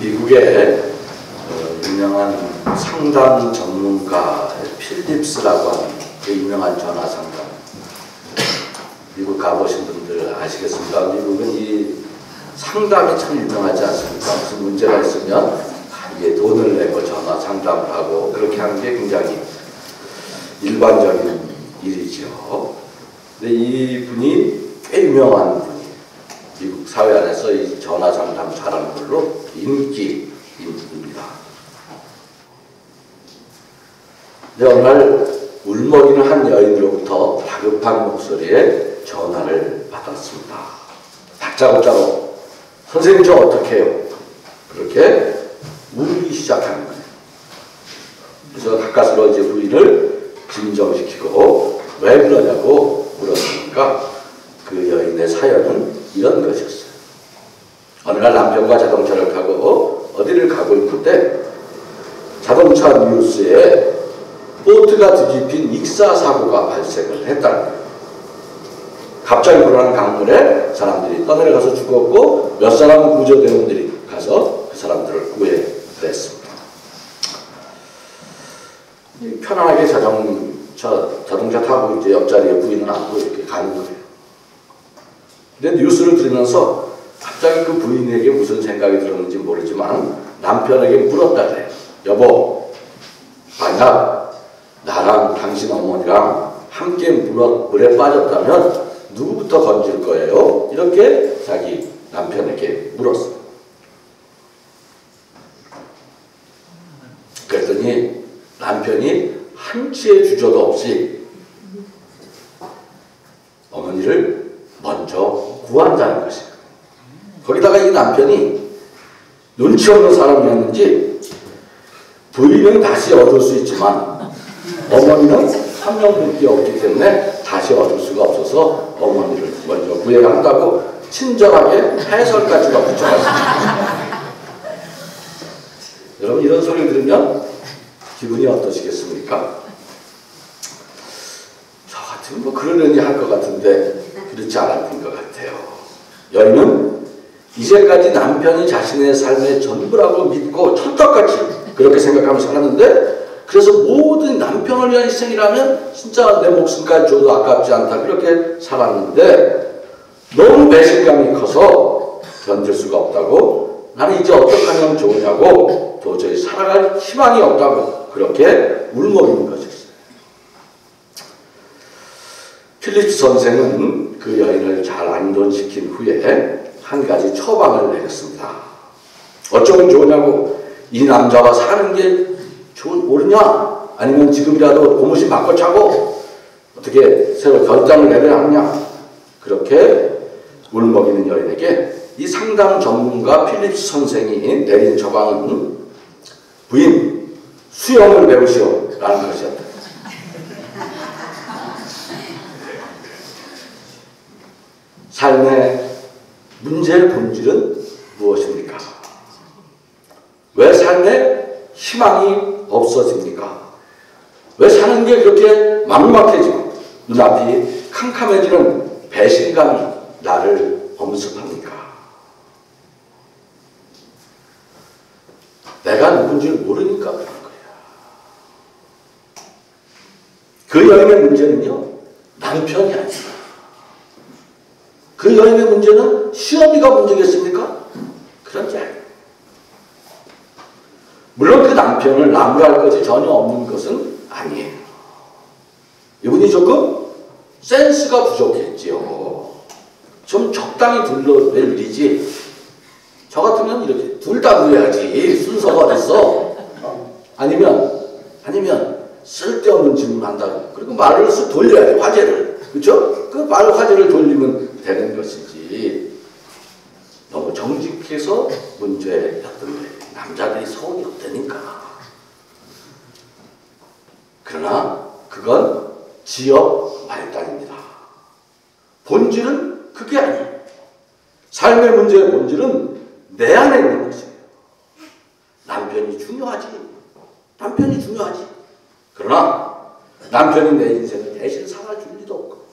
미국의 유명한 상담 전문가 필립스라고 하는 그 유명한 전화 상담, 미국 가보신 분들 아시겠습니까? 미국은 이 상담이 참 유명하지 않습니까? 무슨 문제가 있으면 이게 돈을 내고 전화 상담을 하고 그렇게 하는 게 굉장히 일반적인 일이죠. 근데 이분이 꽤 유명한 분이에요. 미국 사회 안에서 이 전화 상담 잘하는 걸로 인기인 분입니다. 근데 어느 날 울먹이는 한 여인으로부터 다급한 목소리에 전화를 받았습니다. 다짜고짜로 선생님 저 어떻게 해요? 그렇게 울기 시작하는 거예요. 그래서 가까스로 이제 부인을 진정시키고 왜 그러냐고 물었으니까 그 여인의 사연은 이런 것이었어요. 어느 날 남편과 자동차를 타고 어디를 가고 있는데 자동차 뉴스에 보트가 뒤집힌 익사 사고가 발생을 했다는 거예요. 갑자기 불어난 강물에 사람들이 떠내려가서 죽었고 몇 사람은 구조대원들이 가서 그 사람들을 구해냈습니다. 편안하게 자동차 타고 이제 옆자리에 부인을 안고 이렇게 가는 거예요. 근데 뉴스를 들으면서 갑자기 그 부인에게 무슨 생각이 들었는지 모르지만 남편에게 물었다 그래요. 여보, 만약 나랑 당신 어머니랑 함께 물에 빠졌다면 누구부터 건질 거예요? 이렇게 자기 남편에게 물었어요. 그랬더니 남편이 한치의 주저도 없이 어머니를 먼저 구한다는 것이에요. 거기다가 이 남편이 눈치 없는 사람이었는지 부인은 다시 얻을 수 있지만 어머니는 한명밖에 없기 때문에 다시 얻을 수가 없어서 어머니를 먼저 구해야 한다고 친절하게 해설까지가 붙여갔습니다. 여러분 이런 소리를 들으면 기분이 어떠시겠습니까? 저 같으면 뭐 그러려니 할 것 같은데 그렇지 않았던 것 같아요. 여인은 이제까지 남편이 자신의 삶의 전부라고 믿고 찰떡같이 그렇게 생각하며 살았는데 그래서 모든 남편을 위한 희생이라면 진짜 내 목숨까지 줘도 아깝지 않다 그렇게 살았는데 너무 배신감이 커서 견딜 수가 없다고 나는 이제 어떻게 하면 좋으냐고 도저히 살아갈 희망이 없다고 그렇게 울먹이는 것이었어요. 필립스 선생은 그 여인을 잘 안전시킨 후에 한 가지 처방을 내렸습니다. 어쩌면 좋으냐고 이 남자와 사는 게 옳으냐? 아니면 지금이라도 고무신 바꿔 차고 어떻게 새로 결단을 내려야 하느냐? 그렇게 울먹이는 여인에게 이 상담 전문가 필립스 선생이 내린 처방은 부인, 수영을 배우시오 라는 것이었다. 삶의 문제의 본질은 무엇입니까? 왜 삶에 희망이 없어집니까? 왜 사는 게 그렇게 막막해지고 눈앞이 캄캄해지는 배신감이 나를 엄습합니까? 내가 누군지를 모르니까 그런 거야. 그 여인의 문제는요, 남편이 아니라 그 여인의 문제는 시어미가 문제겠습니까? 그런 게 아니에요. 물론 그 남편을 나무랄 것이 전혀 없는 것은 아니에요. 이분이 조금 센스가 부족했지요. 좀 적당히 둘러낼 일이지. 저 같으면 이렇게 둘 다 그래야지. 순서가 어딨어? 아니면 쓸데없는 질문한다. 그리고 말을 쓱 돌려야지. 화제를. 그렇죠? 그 말 화제를 돌리면 되는 것이지. 너무 정직해서 문제였던 거예요. 남자들이 소원이 없다니까. 그러나 그건 지역 말단입니다. 본질은 그게 아니에요. 삶의 문제의 본질은 내 안에 있는 것이에요. 남편이 중요하지. 그러나 남편이 내 인생을 대신 살아줄 리도 없고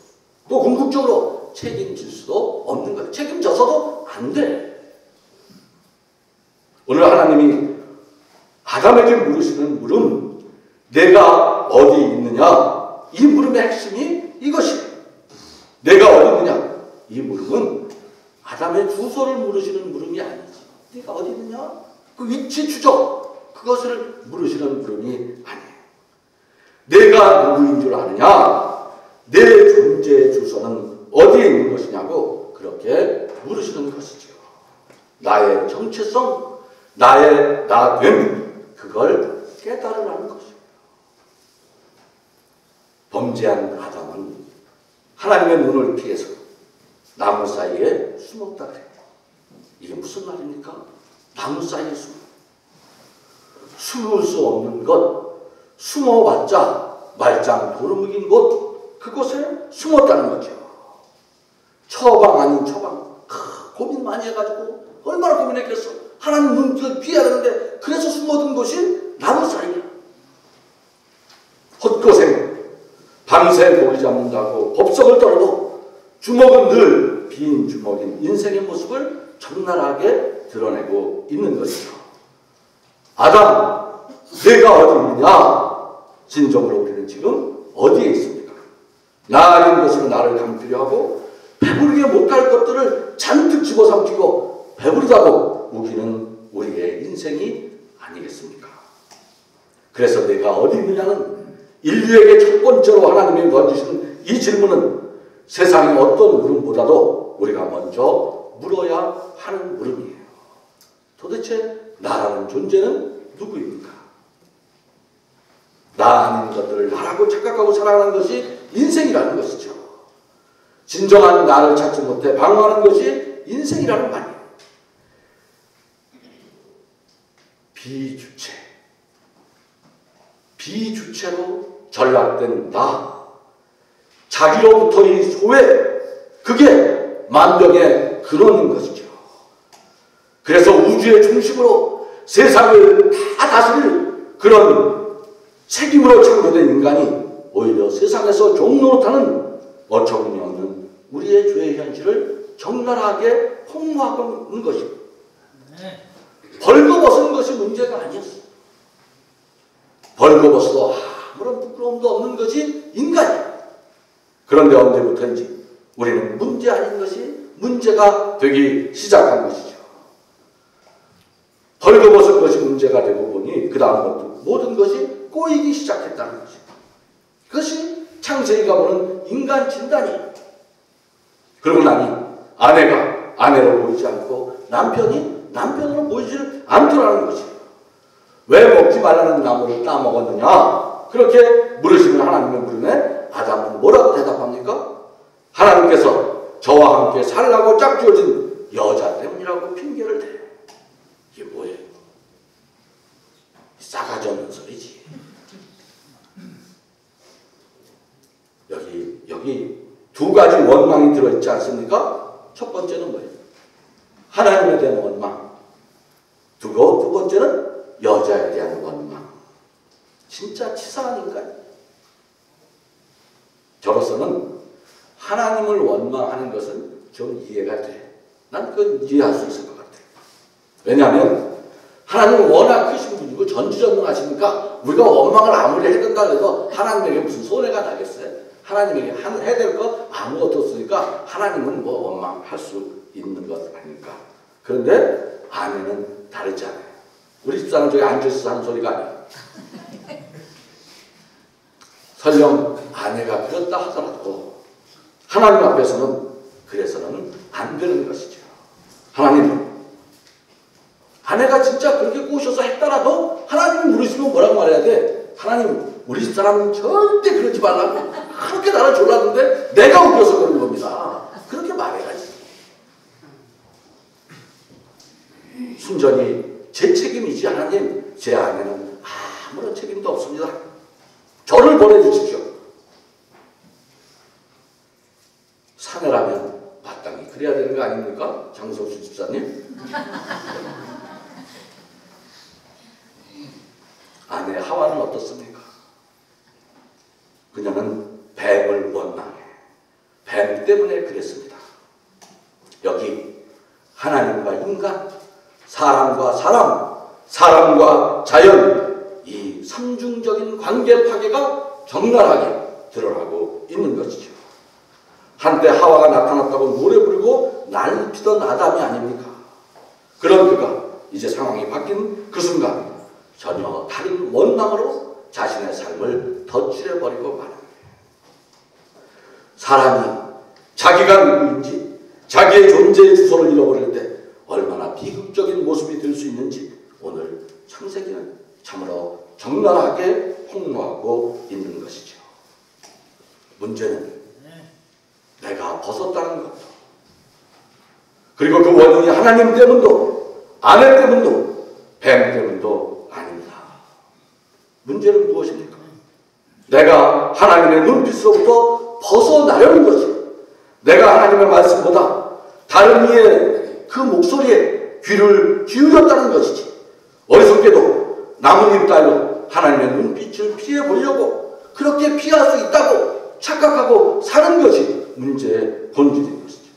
또 궁극적으로 책임질 수도 없는 거예요. 책임져서도 안 돼. 오늘 하나님이 아담에게 물으시는 물음, 내가 어디 있느냐? 이 물음의 핵심이 이것이에요. 내가 어디 있느냐? 이 물음은 아담의 주소를 물으시는 물음이 아니지. 네가 어디 있느냐? 그 위치 추적, 그것을 물으시는 물음이 아니에요. 내가 누구인 줄 아느냐? 내 존재의 주소는 어디에 있는 것이냐고 그렇게 물으시는 것이죠. 나의 정체성, 나의 나됨, 그걸 깨달으라는 것이에요. 범죄한 아담은 하나님의 눈을 피해서 나무 사이에 숨었다 그래요. 이게 무슨 말입니까? 나무 사이에 숨을 수 없는 것, 숨어봤자 말짱 도루묵인 곳, 그곳에 숨었다는 거죠. 처방 아닌 처방, 고민 많이 해가지고 얼마나 고민했겠어. 하나님 눈을 피해야 되는데 그래서 숨어든 곳이 나무 사이야. 헛고생, 밤새 고기 잡는다고 법석을 떨어도 주먹은 늘 빈 주먹인 인생의 모습을 적나라하게 드러내고 있는 것이죠. 아담, 내가 어디 있느냐? 진정으로 우리는 지금 어디에 있습니까? 나인 것으로 나를 감추려 하고 배부르게 못할 것들을 잔뜩 집어삼키고 배부르다고 우기는 우리의 인생이 아니겠습니까? 그래서 내가 어디 있느냐는 인류에게 첫 번째로 하나님이 던지신 이 질문은 세상의 어떤 물음보다도 우리가 먼저 물어야 하는 물음이에요. 도대체 나라는 존재는 누구입니까? 나 아닌 것들을 나라고 착각하고 살아가는 것이 인생이라는 것이죠. 진정한 나를 찾지 못해 방황하는 것이 인생이라는 말이에요. 비주체로 전락된 나, 자기로부터의 소외, 그게 만병의 근원인 것이죠. 그래서 우주의 중심으로 세상을 다 다스릴 그런 책임으로 창조된 인간이 오히려 세상에서 종노릇하는 어처구니 없는 우리의 죄의 현실을 적나라하게 폭로하고 있는 것입니다. 벌거벗은 것이 문제가 아니었어요. 벌거벗어도 아무런 부끄러움도 없는 것이 인간이에요. 그런데 언제부터인지 우리는 문제 아닌 것이 문제가 되기 시작한 것이죠. 벌거벗은 것이 문제가 되고 보니 그 다음부터 모든 것이 꼬이기 시작했다는 것입니다. 그것이 창세기가 보는 인간 진단이에요. 그러고 나니 아내가 아내로 보이지 않고 남편이 남편으로 보이지 않더라는 것이에요. 왜 먹지 말라는 나무를 따먹었느냐? 그렇게 물으시는 하나님의 물음에 아담은 뭐라고 대답합니까? 하나님께서 저와 함께 살라고 짝지어진 여자 때문이라고 핑계를 대요. 이게 뭐예요? 싸가지 없는 소리지. 여기 두 가지 원망이 들어있지 않습니까? 첫 번째는 뭐예요? 하나님에 대한 원망. 두 번째는 여자에 대한 원망. 진짜 치사한 인간. 저로서는 하나님을 원망하는 것은 좀 이해가 돼. 난 그건 이해할 수 있을 것 같아요. 왜냐하면 하나님은 워낙 크신 분이고 전지전능하시니까 우리가 원망을 아무리 해댄다 해서 하나님에게 무슨 손해가 나겠어요? 하나님에게 해야 될 거 아무것도 없으니까 하나님은 뭐 원망할 수 있는 것 아닐까. 그런데 아내는 다르지 않아요. 우리 집사람 저기 앉아있어서 하는 소리가 아니에요. 설령 아내가 그렇다 하더라도 하나님 앞에서는 그래서는 안 되는 것이죠. 하나님, 아내가 진짜 그렇게 꼬셔서 했더라도 하나님이 물으시면 뭐라고 말해야 돼? 하나님, 우리 집사람은 절대 그러지 말라고 그렇게 나를 졸랐는데 내가 웃겨서 그런 겁니다. 그렇게 말해야지. 순전히 제 책임이지 하나님, 제 아내는 아무런 책임도 없습니다. 저를 보내주십시오. 사내라면 마땅히 그래야 되는 거 아닙니까? 장성수 집사님? 아내 하와는 어떻습니까? 그녀는 뱀을 원망해. 뱀 때문에 그랬습니다. 여기 하나님과 인간, 사람과 사람, 사람과 자연, 이 삼중적인 관계 파괴가 적나라하게 드러나고 있는 것이죠. 한때 하와가 나타났다고 노래 부르고 난리 피던 아담이 아닙니까? 그런 그가 이제 상황이 바뀐 그 순간 전혀 다른 원망으로 자신의 삶을 덧칠해버리고 마는 거예요. 사람이 자기가 누구인지 자기의 존재의 주소를 잃어버릴 때 얼마나 비극적인 모습이 될 수 있는지 오늘 창세기는 참으로 적나라하게 폭로하고 있는 것이죠. 문제는 내가 벗었다는 것, 그리고 그 원인이 하나님 때문도 아내 때문도 뱀 때문도 아닙니다. 문제는 무엇입니까? 내가 하나님의 눈빛으로부터 벗어나려는 것이요, 내가 하나님의 말씀보다 다른 이의 그 목소리에 귀를 기울였다는 것이지, 어리석게도 나뭇잎 따위로 하나님의 눈빛을 피해보려고 그렇게 피할 수 있다고 착각하고 사는 것이 문제의 본질인 것이죠.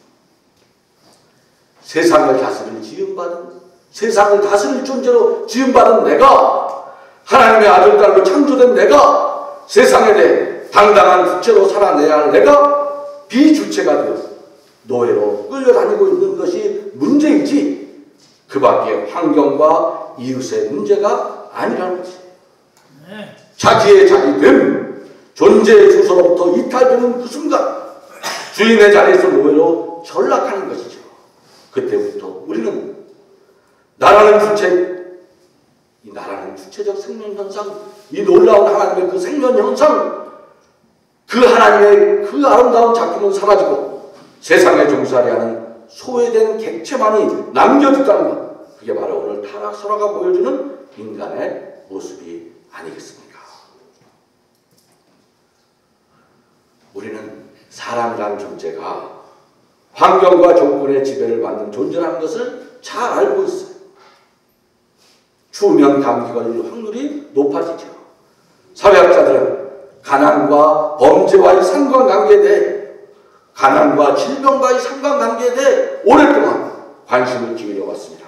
세상을 다스릴 지음받은, 세상을 다스릴 존재로 지음받은 내가, 하나님의 아들, 딸로 창조된 내가, 세상에 대해 당당한 주체로 살아내야 할 내가 비주체가 되어서 노예로 끌려다니고 있는 것이 문제이지, 그 밖에 환경과 이웃의 문제가 아니라는 것이에요. 자기의 자기됨, 존재의 주소로부터 이탈되는 그 순간 주인의 자리에서 노예로 전락하는 것이죠. 그때부터 우리는 나라는 주체, 이 나라는 주체적 생명현상, 이 놀라운 하나님의 그 생명현상, 그 하나님의 그 아름다운 작품은 사라지고 세상에 종살이 하는 소외된 객체만이 남겨졌다는 것, 그게 바로 오늘 타락설화가 보여주는 인간의 모습이 아니겠습니까? 우리는 사람이라는 존재가 환경과 조건의 지배를 받는 존재라는 것을 잘 알고 있어요. 추우면 감기 걸릴 확률이 높아지죠. 사회학자들은 가난과 범죄와의 상관관계에 대해, 가난과 질병과의 상관관계에 대해 오랫동안 관심을 기울여 왔습니다.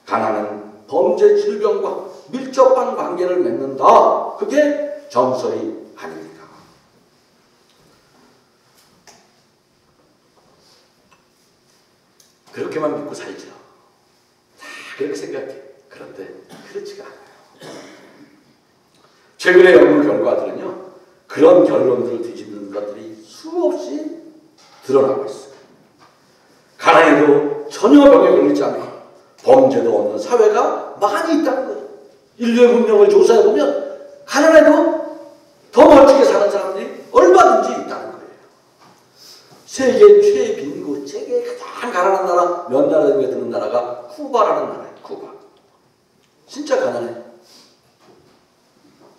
가난은 범죄, 질병과 밀접한 관계를 맺는다. 그게 정설이 아닙니다. 그렇게만 믿고 살죠. 다 그렇게 생각해. 그런데 그렇지가 않아요. 최근의 연구 결과들은요, 그런 결론들을 뒤집는 것들이 수없이 드러나고 있어요. 가난에도 전혀 병에 걸리지 않고 범죄도 없는 사회가 많이 있다는 거예요. 인류의 문명을 조사해보면 가난해도 더 멋지게 사는 사람들이 얼마든지 있다는 거예요. 세계 최빈국, 세계 가장 가난한 나라 몇 나라 중에 드는 나라가 쿠바라는 나라예요. 쿠바. 진짜 가난해.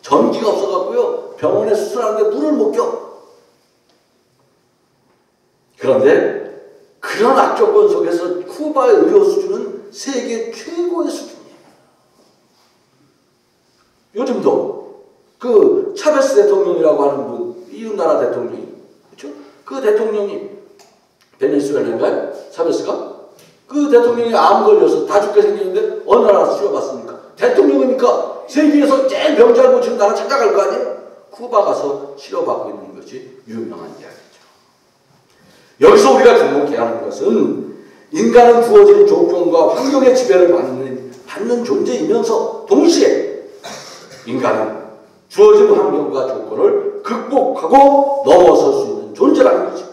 전기가 없어갖고요, 병원에 수술하는데 물을 못 껴. 그런데 그런 악조건 속에서 쿠바의 의료 수준은 세계 최고의 수준이에요. 요즘도 그 차베스 대통령이라고 하는 분, 이웃나라 대통령이, 그렇죠? 그 대통령이 베네수엘라인가요? 차베스가? 그 대통령이 암 걸려서 다 죽게 생겼는데 어느 나라에서 치료받습니까? 대통령이니까 세계에서 제일 병 잘 고치는 나라 찾아갈 거 아니에요? 쿠바 가서 치료받고 있는 것이 유명한 이야기죠. 여기서 우리가 주목해야 하는 것은 인간은 주어진 조건과 환경의 지배를 받는 존재이면서 동시에 인간은 주어진 환경과 조건을 극복하고 넘어설 수 있는 존재라는 거죠.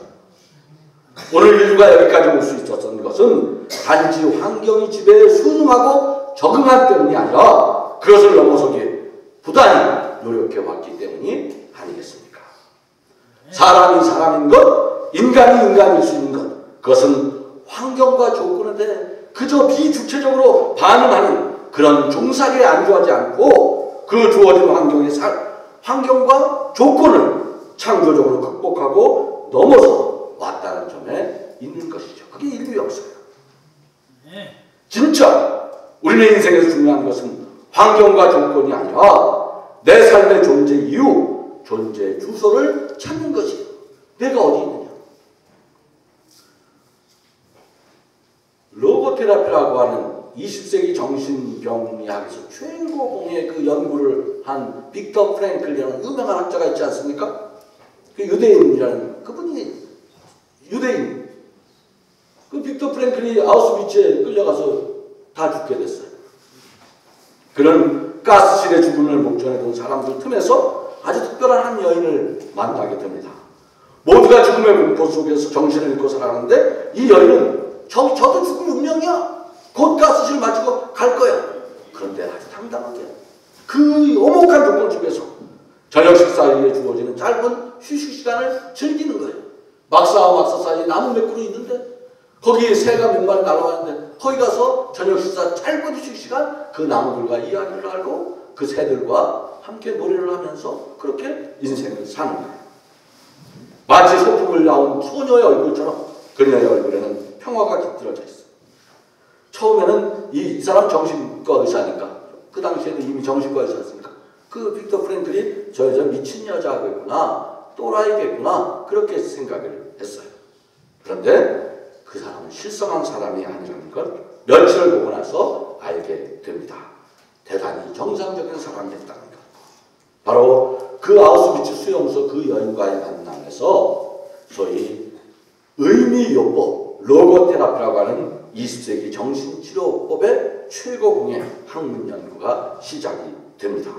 오늘 인류가 여기까지 올 수 있었던 것은 단지 환경의 지배에 순응하고 적응한 때문이 아니라 그것을 넘어서기에 부단히 노력해왔기 때문이 아니겠습니까? 사람이 사람인 것, 인간이 인간일 수 있는 것, 그것은 환경과 조건에 대해 그저 비주체적으로 반응하는 그런 종살이에 안주하지 않고 그 주어진 환경과 조건을 창조적으로 극복하고 넘어서 왔다는 점에 있는 것이죠. 그게 인류 역사예요. 진짜 우리의 인생에서 중요한 것은 환경과 조건이 아니라 내 삶의 존재 이유, 존재 주소를 찾는 것이에요. 내가 어디 있느냐. 로고테라피라고 하는 20세기 정신병리학에서 최고봉의 그 연구를 한 빅터 프랭클이라는 유명한 학자가 있지 않습니까? 그 유대인이라는 그분이 유대인. 그 빅터 프랭클이 아우슈비츠에 끌려가서 다 죽게 됐어요. 그런 가스실의 죽음을 목전에 둔 사람들 틈에서 아주 특별한 한 여인을 만나게 됩니다. 모두가 죽음의 공포 속에서 정신을 잃고 살아가는데 이 여인은 저도 죽음 운명이야. 곧 가스실 마치고 갈 거야. 그런데 아주 당당하게 그 오목한 조건 속에서 저녁 식사에 주어지는 짧은 휴식 시간을 즐기는 거예요. 막사와 막사 사이에 나무 몇 그루 있는데 거기 새가 몇 마리 날아왔는데 거기 가서 저녁 식사 짧은 휴식 시간 그 나무들과 이야기를 하고 그 새들과 함께 노래를 하면서 그렇게 인생을 사는 거예요. 마치 소풍을 나온 소녀의 얼굴처럼 그녀의 얼굴에는 평화가 깃들어져 있어요. 처음에는 이 사람 정신과 의사니까 그 당시에도 이미 정신과 의사였으니까 그 빅터 프랭클이 저 여자 미친 여자겠구나 또라이겠구나 그렇게 생각을 했어요. 그런데 그 사람은 실성한 사람이 아니라는 걸 며칠을 보고 나서 알게 됩니다. 대단히 정상적인 사람이었다는 것. 바로 그 아우슈비츠 수용소 그 여인과의 만남에서 소위 의미요법, 로고테라피라고 하는 20세기 정신치료법의 최고봉의 학문 연구가 시작이 됩니다.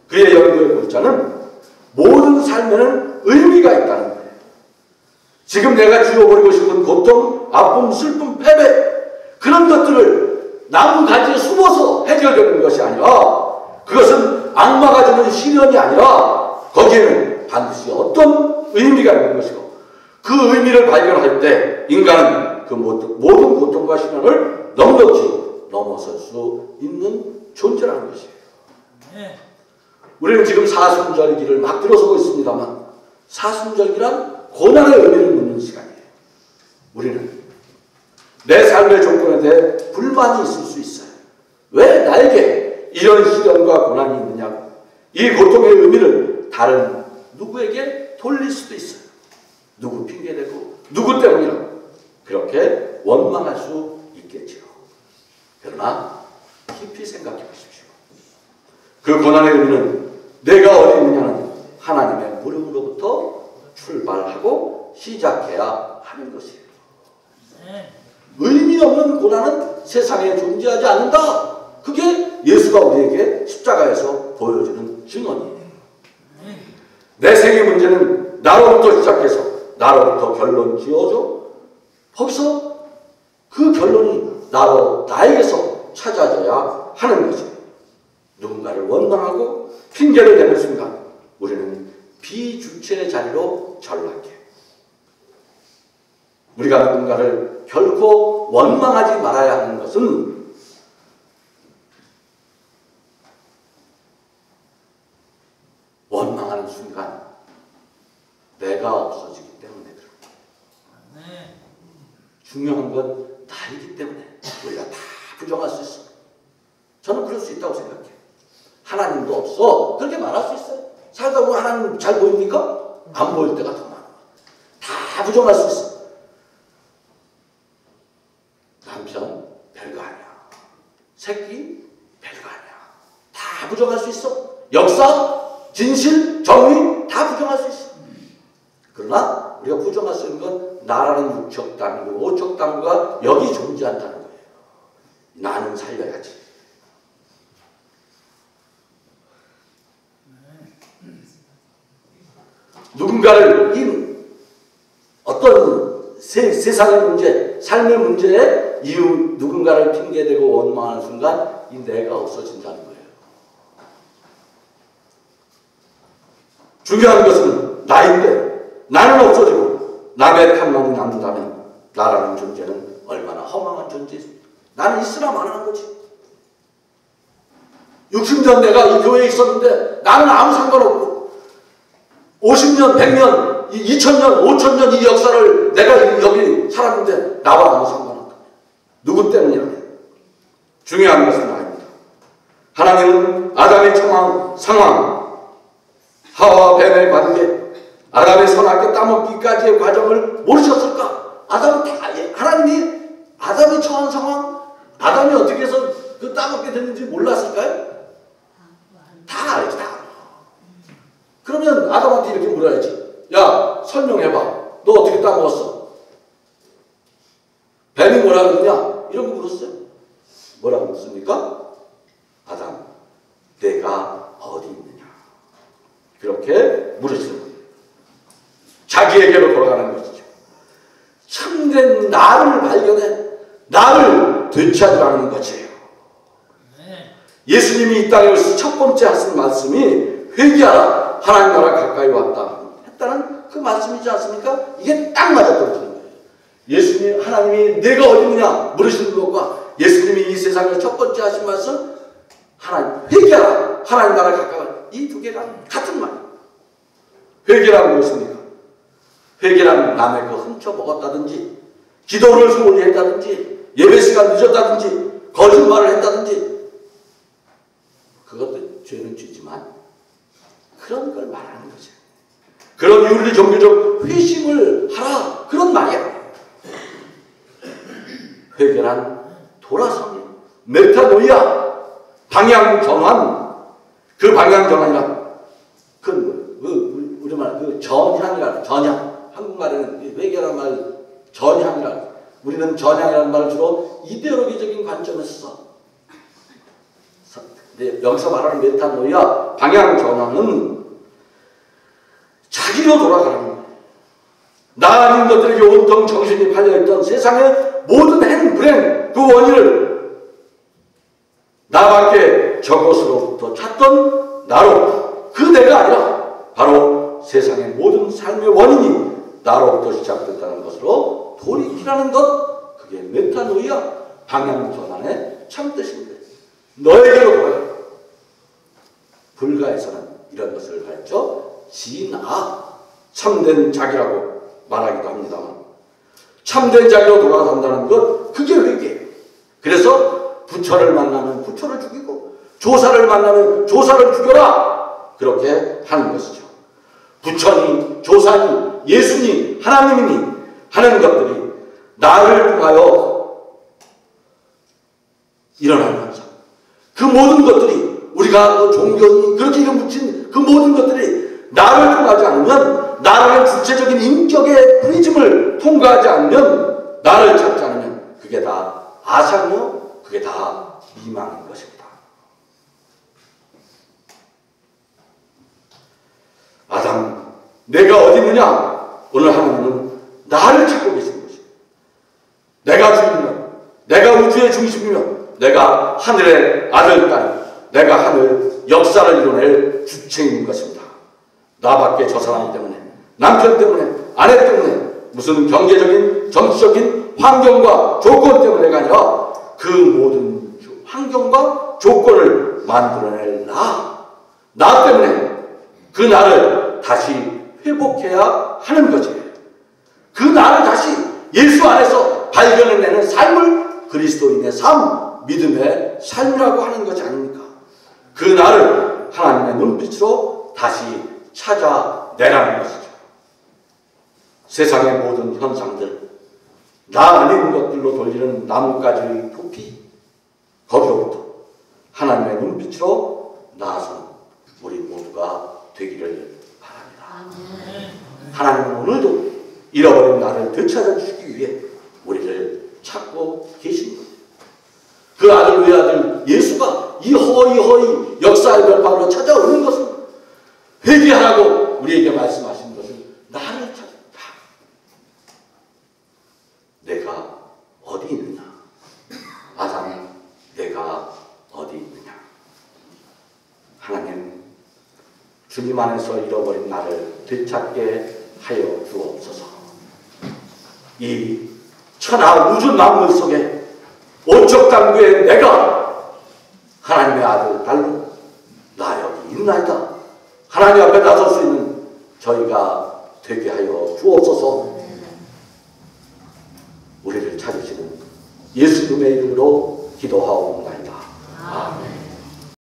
그의 연구의 골자는 모든 삶에는 의미가 있다는 거예요. 지금 내가 지워버리고 싶은 고통, 아픔, 슬픔, 패배 그런 것들을 나무 가지에 숨어서 해결되는 것이 아니라 그것은 악마가 주는 시련이 아니라 거기에는 반드시 어떤 의미가 있는 것이고 그 의미를 발견할 때 인간은 그 모든 고통과 시련을 넉넉히 넘어설 수 있는 존재라는 것이에요. 우리는 지금 사순절기를 막 들어서고 있습니다만 사순절기란 고난의 의미를 묻는 시간이에요. 우리는 내 삶의 조건에 대해 불만이 있을 수 있어요. 왜 나에게 이런 시련과 고난이 있느냐고 이 고통의 의미를 다른 누구에게 돌릴 수도 있어요. 누구 핑계대고 누구 때문이라고 그렇게 원망할 수 있겠죠. 그러나 깊이 생각해 보십시오. 그 고난의 의미는 내가 어디 있느냐는 하나님의 물음으로부터 출발하고 시작해야 하는 것이에요. 의미 없는 고난은 세상에 존재하지 않는다. 그게 예수가 우리에게 십자가에서 보여주는 증언이에요. 내 생의 문제는 나로부터 시작해서 나로부터 결론 지어줘. 거기서 그 결론이 나에게서 찾아져야 하는 거죠. 누군가를 원망하고 핑계를 대는 순간 우리는 비주체의 자리로 전락해요. 우리가 누군가를 결코 원망하지 말아야 하는 것은 원망하는 순간 내가 없어지기 때문에 그렇다. 중요한 건 나이기 때문에 우리가 다 부정할 수 있어. 저는 그럴 수 있다고 생각해요. 하나님도 없어. 그렇게 말할 수 있어요. 살다 보면 하나님 잘 보입니까? 안 보일 때가 더 많아. 다 부정할 수 있어. 남편 별거 아니야. 새끼 별거 아니야. 다 부정할 수 있어. 역사, 진실, 정의 다 부정할 수 있어. 그러나 우리가 부정할 수 있는 건 나라는 육적 당구, 오적 당구가 여기 존재한다는 거예요. 나는 살려야지. 누군가를 어떤 세상의 문제, 삶의 문제에 이유 누군가를 핑계대고 원망하는 순간 이 내가 없어진다는 거예요. 중요한 것은 나인데 나는 없어지고 남의 탓만이 남는다면 나라는 존재는 얼마나 허망한 존재입니까? 나는 있으나 마나한 거지. 60년 내가 이 교회에 있었는데 나는 아무 상관없고 50년, 100년, 2000년, 5000년 이 역사를 내가 여기 살았는데 나와 아무 상관없다. 누구 때문이라며. 중요한 것은 아닙니다. 하나님은 아담의 상황, 하와와 뱀의 관계, 아담의 선악계 따먹기까지의 과정을 모르셨을까? 하나님이 아담이 처한 상황, 아담이 어떻게 해서 그 따먹게 됐는지 몰랐을까요? 다 알지, 다 알아. 그러면 아담한테 이렇게 물어야지. 야, 설명해봐. 너 어떻게 따먹었어? 뱀이 뭐라 그러냐? 이런 거 물었어요. 뭐라고 묻습니까? 아담, 내가 어디 있느냐? 그렇게 물으시는 거예요. 자기에게로 돌아가는 것이죠. 참된 나를 발견해 나를 되찾으라는 것이에요. 예수님이 이 땅에 오셔서 첫 번째 하신 말씀이 회개하라, 하나님 나라 가까이 왔다 했다는 그 말씀이지 않습니까? 이게 딱 맞아떨어지는 거예요. 예수님, 하나님이 내가 어디 있느냐 물으시는 것과 예수님이 이 세상에서 첫 번째 하신 말씀, 하나님 회개하라, 하나님 나라 가까이 왔다, 이 두 개가 같은 말이에요. 회개란 무엇입니까? 회개란 남의 거 훔쳐 먹었다든지, 기도를 소홀히 했다든지, 예배 시간 늦었다든지, 거짓말을 했다든지, 그것도 죄는 죄지만 그런 걸 말하는 거죠. 그런 윤리 종교적 회심을 하라, 그런 말이야. 회개란 돌아서기, 메타노이아, 방향 전환. 그 방향 전환이란 우리말 전향이라는, 전향. 한국말에는 회개란 말 전향이라는, 우리는 전향이라는 말을 주로 이데올로기적인 관점에서 써. 여기서 말하는 메타노이아, 방향 전환은 자기로 돌아가는 거예요. 나 아닌 것들에게 온통 정신이 팔려있던 세상의 모든 행, 불행, 그 원인을 나밖에 저것으로부터 찾던 나로, 그 내가 아니라 바로 세상의 모든 삶의 원인이 나로부터 시작됐다는 것으로 돌이키라는 것, 그게 메타노이아, 방향 전환의 참뜻입니다. 너에게로 돌아가. 불가에서는 이런 것을 가르쳐 진아, 참된 자기라고 말하기도 합니다만, 참된 자기로 돌아간다는 것, 그게 회개예요. 그래서 부처를 만나면 부처를 죽이고 조사를 만나면 조사를 죽여라, 그렇게 하는 것이죠. 부처니 조사니 예수니 하나님이니 하는 것들이 나를 통하여 일어나는 현상, 그 모든 것들이 우리가 종교니 그렇게 이름 붙인 그 모든 것들이 나를 통하지 않으면, 나라는 주체적인 인격의 프리즘을 통과하지 않으면, 나를 찾지 않으면 그게 다 아상이요, 그게 다 미망인 것입니다. 아담, 내가 어디 있느냐? 오늘 하나님은 나를 찾고 계신 것입니다. 내가 주인이며, 내가 우주의 중심이며, 내가 하늘의 아들, 딸, 내가 하늘 역사를 이뤄낼 주체인 것입니다. 나밖에 저 사람 때문에, 남편 때문에, 아내 때문에, 무슨 경제적인, 정치적인 환경과 조건 때문에가 아니라 그 모든 환경과 조건을 만들어낼 나 때문에 그 나를 다시 회복해야 하는 거지. 그 나를 다시 예수 안에서 발견해내는 삶을 그리스도인의 삶, 믿음의 삶이라고 하는 것이 아닙니까? 그 나를 하나님의 눈빛으로 다시 찾아내라는 것이죠. 세상의 모든 현상들, 나 아닌 것들로 돌리는 나뭇가지의 도피, 거기로부터 하나님의 눈빛으로 나아선 우리 모두가 되기를 바랍니다. 하나님은 오늘도 잃어버린 나를 되찾아주시기 위해 우리를 찾고 계십니다. 그 아들 외아들 예수가 이 허이 역사의 별방으로 찾아오는 것은 회개하라고 우리에게 말씀하신 것은 나를 찾았다. 내가 어디 있느냐? 아담, 내가 어디 있느냐? 하나님, 주님 안에서 잃어버린 나를 되찾게 하여 주옵소서. 이 천하 우주 만물 속에 오척당구의 내가 하나님의 아들, 딸로 나 여기 있나이다. 하나님 앞에 나설 수 있는 저희가 되게 하여 주옵소서. 우리를 찾으시는 예수님의 이름으로 기도하옵나이다.